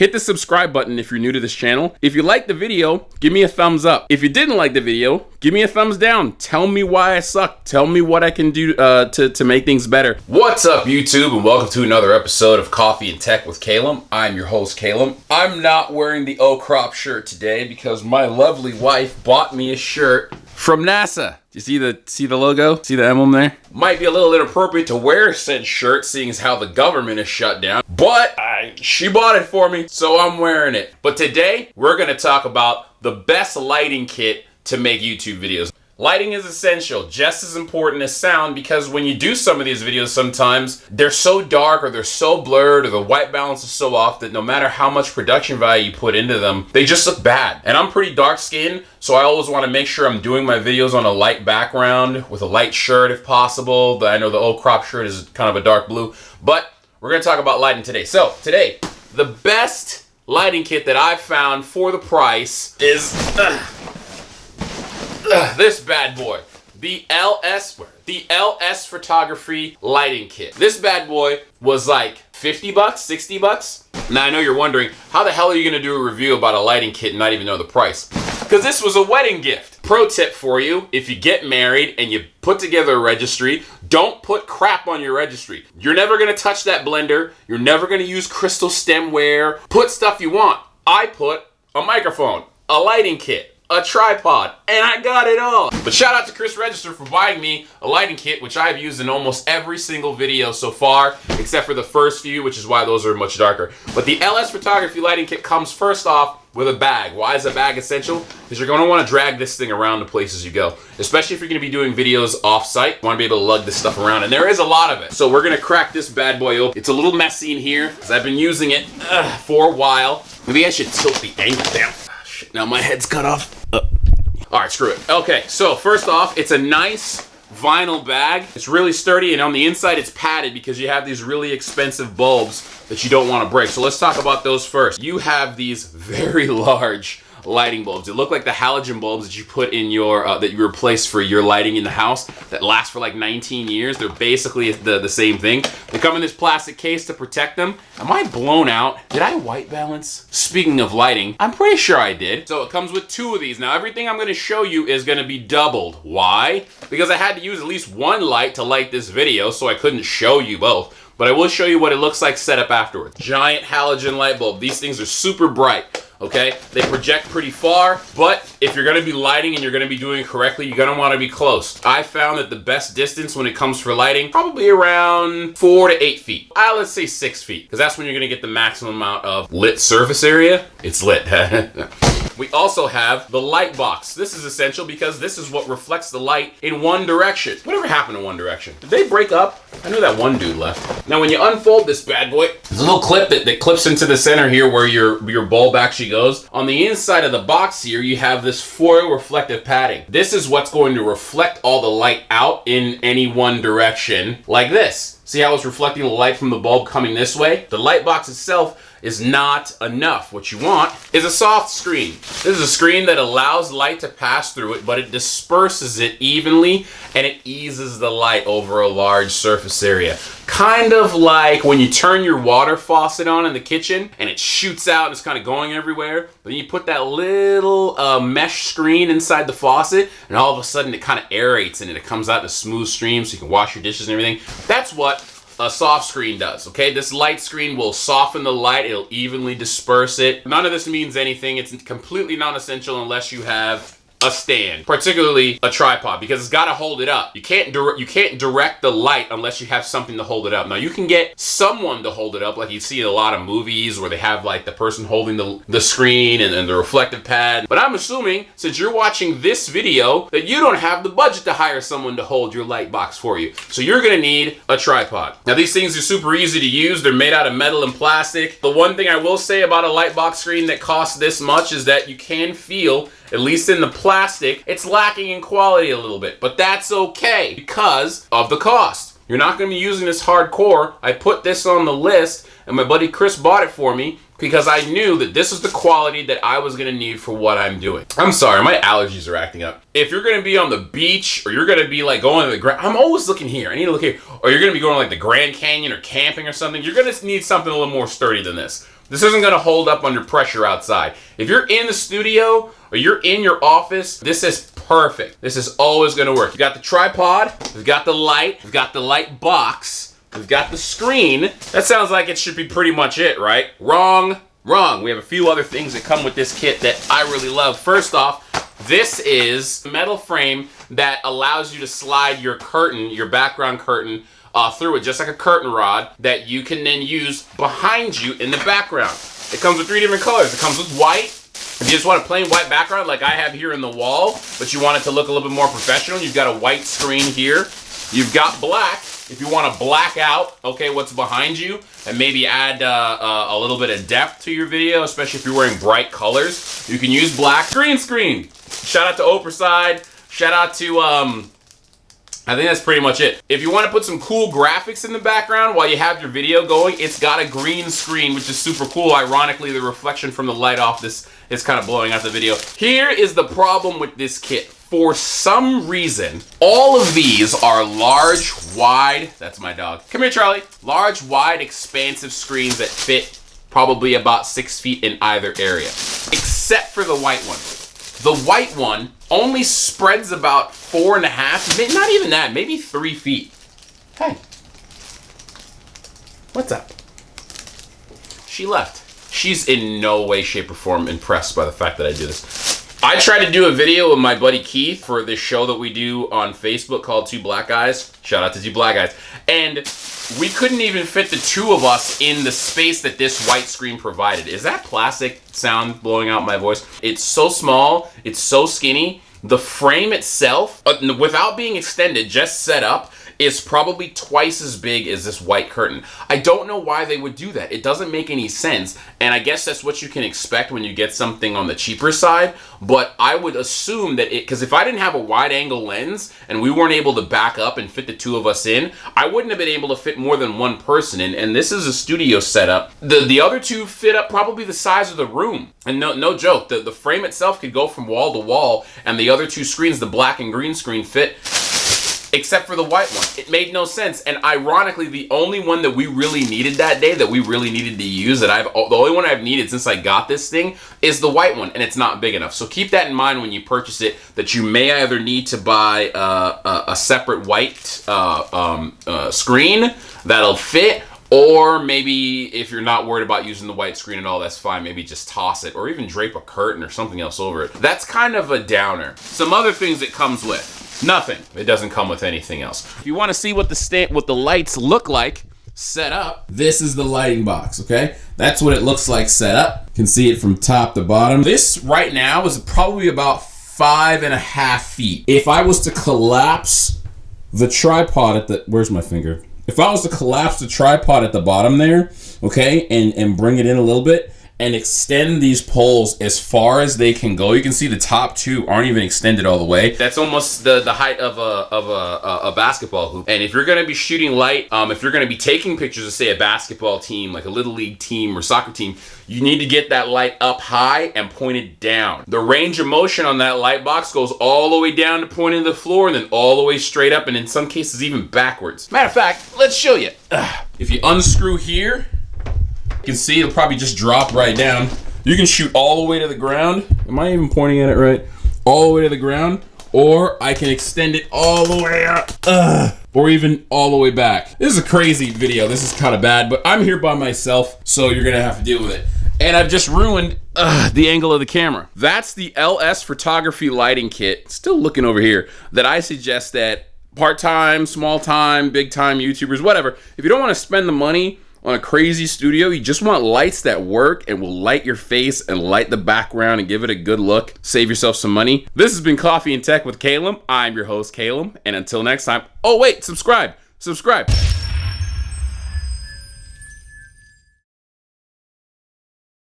Hit the subscribe button if you're new to this channel. If you liked the video, give me a thumbs up. If you didn't like the video, give me a thumbs down. Tell me why I suck. Tell me what I can do to make things better. What's up, YouTube, and welcome to another episode of Coffee and Tech with Caleb. I'm your host, Caleb. I'm not wearing the O crop shirt today because my lovely wife bought me a shirt from NASA. Do you see the logo? See the emblem there? Might be a little inappropriate to wear said shirt, seeing as how the government is shut down, but she bought it for me, so I'm wearing it. But today, we're gonna talk about the best lighting kit to make YouTube videos. Lighting is essential, just as important as sound, because when you do some of these videos sometimes, they're so dark or they're so blurred or the white balance is so off that no matter how much production value you put into them, they just look bad. And I'm pretty dark skinned, so I always want to make sure I'm doing my videos on a light background with a light shirt if possible. I know the old crop shirt is kind of a dark blue, but we're going to talk about lighting today. So today, the best lighting kit that I've found for the price is this bad boy, the LS Photography lighting kit. This bad boy was like 50 bucks, 60 bucks. Now I know you're wondering, how the hell are you gonna do a review about a lighting kit and not even know the price? Because this was a wedding gift. Pro tip for you, if you get married and you put together a registry, don't put crap on your registry. You're never gonna touch that blender. You're never gonna use crystal stemware. Put stuff you want. I put a microphone, a lighting kit, a tripod, and I got it all. But shout out to Chris Register for buying me a lighting kit, which I've used in almost every single video so far, except for the first few, which is why those are much darker. But the LS Photography lighting kit comes first off with a bag. Why is a bag essential? Because you're going to want to drag this thing around the places you go, especially if you're going to be doing videos off-site. You want to be able to lug this stuff around, and there is a lot of it. So we're going to crack this bad boy open. It's a little messy in here because I've been using it for a while. Maybe I should tilt the angle down. Shit, now my head's cut off. All right, screw it. Okay, so first off, it's a nice vinyl bag. It's really sturdy, and on the inside it's padded because you have these really expensive bulbs that you don't want to break. So let's talk about those first. You have these very large lighting bulbs. They look like the halogen bulbs that you put in your that you replace for your lighting in the house that last for like 19 years. They're basically the same thing. They come in this plastic case to protect them. Am I blown out? Did I white balance? Speaking of lighting, I'm pretty sure I did. So it comes with two of these. Now everything I'm going to show you is going to be doubled. Why? Because I had to use at least one light to light this video, so I couldn't show you both. But I will show you what it looks like set up afterwards. Giant halogen light bulb. These things are super bright. Okay, they project pretty far, but if you're gonna be lighting and you're gonna be doing it correctly, you're gonna wanna be close. I found that the best distance when it comes for lighting, probably around 4 to 8 feet. Let's say 6 feet, because that's when you're gonna get the maximum amount of lit surface area. It's lit. We also have the light box. This is essential because this is what reflects the light in one direction. Whatever happened to One Direction? Did they break up? I know that one dude left. Now when you unfold this bad boy, there's a little clip that clips into the center here where your bulb actually goes. On the inside of the box here, you have this foil reflective padding. This is what's going to reflect all the light out in any one direction, like this. See how it's reflecting the light from the bulb coming this way? The light box itself is not enough. What you want is a soft screen. This is a screen that allows light to pass through it, but it disperses it evenly and it eases the light over a large surface area. Kind of like when you turn your water faucet on in the kitchen and it shoots out and it's kind of going everywhere. But then you put that little mesh screen inside the faucet and all of a sudden it kind of aerates and it comes out in a smooth stream so you can wash your dishes and everything. That's what a soft screen does, okay? This light screen will soften the light, it'll evenly disperse it. None of this means anything. It's completely non-essential unless you have a stand, particularly a tripod, because it's got to hold it up. You can't direct the light unless you have something to hold it up. Now you can get someone to hold it up, like you see in a lot of movies where they have like the person holding the screen and the reflective pad. But I'm assuming since you're watching this video that you don't have the budget to hire someone to hold your light box for you. So you're gonna need a tripod. Now these things are super easy to use. They're made out of metal and plastic. The one thing I will say about a light box screen that costs this much is that you can feel, at least in the plastic, it's lacking in quality a little bit, but that's okay because of the cost. You're not going to be using this hardcore. I put this on the list and my buddy Chris bought it for me because I knew that this is the quality that I was going to need for what I'm doing. I'm sorry, my allergies are acting up. If you're going to be on the beach or you're going to be like going to the Grand, I'm always looking here. I need to look here. Or you're going to be going to like the Grand Canyon or camping or something. You're going to need something a little more sturdy than this. This isn't gonna hold up under pressure outside. If you're in the studio or you're in your office, this is perfect. This is always gonna work. You got the tripod, we've got the light, we've got the light box, we've got the screen. That sounds like it should be pretty much it, right? Wrong. Wrong. We have a few other things that come with this kit that I really love. First off, this is a metal frame that allows you to slide your curtain, your background curtain, through it, just like a curtain rod that you can then use behind you in the background. It comes with 3 different colors. It comes with white. If you just want a plain white background like I have here in the wall, but you want it to look a little bit more professional, you've got a white screen here. You've got black. If you want to black out, okay, what's behind you, and maybe add a little bit of depth to your video, especially if you're wearing bright colors, you can use black. Green screen. Shout out to Oprah. Shout out to, I think that's pretty much it. If you want to put some cool graphics in the background while you have your video going, it's got a green screen, which is super cool. Ironically, the reflection from the light off this is kind of blowing out the video. Here is the problem with this kit. For some reason, all of these are large, wide, that's my dog. Come here, Charlie. Large, wide, expansive screens that fit probably about 6 feet in either area, except for the white one. The white one only spreads about 4.5, not even that, maybe 3 feet. Hey, what's up? She left. She's in no way, shape, or form impressed by the fact that I do this. I tried to do a video with my buddy Keith for this show that we do on Facebook called Two Black Guys. Shout out to Two Black Guys. And we couldn't even fit the 2 of us in the space that this white screen provided. Is that plastic sound blowing out my voice? It's so small, it's so skinny. The frame itself, without being extended, just set up, is probably twice as big as this white curtain. I don't know why they would do that. It doesn't make any sense, and I guess that's what you can expect when you get something on the cheaper side, but I would assume that because if I didn't have a wide angle lens and we weren't able to back up and fit the 2 of us in, I wouldn't have been able to fit more than 1 person in, and this is a studio setup. The other 2 fit up probably the size of the room, and no joke, the frame itself could go from wall to wall, and the other 2 screens, the black and green screen, fit except for the white one. It made no sense. And ironically, the only one that we really needed that day, that we really needed to use, the only one I've needed since I got this thing, is the white one, and it's not big enough. So keep that in mind when you purchase it, that you may either need to buy a separate white screen that'll fit, or maybe if you're not worried about using the white screen at all, that's fine. Maybe just toss it, or even drape a curtain or something else over it. That's kind of a downer. Some other things it comes with. Nothing. It doesn't come with anything else. If you want to see what the lights look like set up, this is the lighting box, okay? That's what it looks like set up. You can see it from top to bottom. This right now is probably about 5.5 feet. If I was to collapse the tripod at the, where's my finger? If I was to collapse the tripod at the bottom there, okay, and bring it in a little bit, and extend these poles as far as they can go. You can see the top 2 aren't even extended all the way. That's almost the height of a basketball hoop. And if you're gonna be shooting light, if you're gonna be taking pictures of, say, a basketball team, like a little league team or soccer team, you need to get that light up high and pointed down. The range of motion on that light box goes all the way down to pointing to the floor, and then all the way straight up, and in some cases even backwards. Matter of fact, let's show you. If you unscrew here, you can see it'll probably just drop right down. You can shoot all the way to the ground. Am I even pointing at it right? All the way to the ground. Or I can extend it all the way up. Or even all the way back. This is a crazy video. This is kind of bad, but I'm here by myself, so you're gonna have to deal with it. And I've just ruined the angle of the camera. That's the LS Photography Lighting Kit. Still looking over here. That I suggest that part-time, small-time, big-time YouTubers, whatever. If you don't want to spend the money on a crazy studio, you just want lights that work and will light your face and light the background and give it a good look. Save yourself some money. This has been Coffee and Tech with Calum. I'm your host, Calum, and until next time, oh wait, subscribe.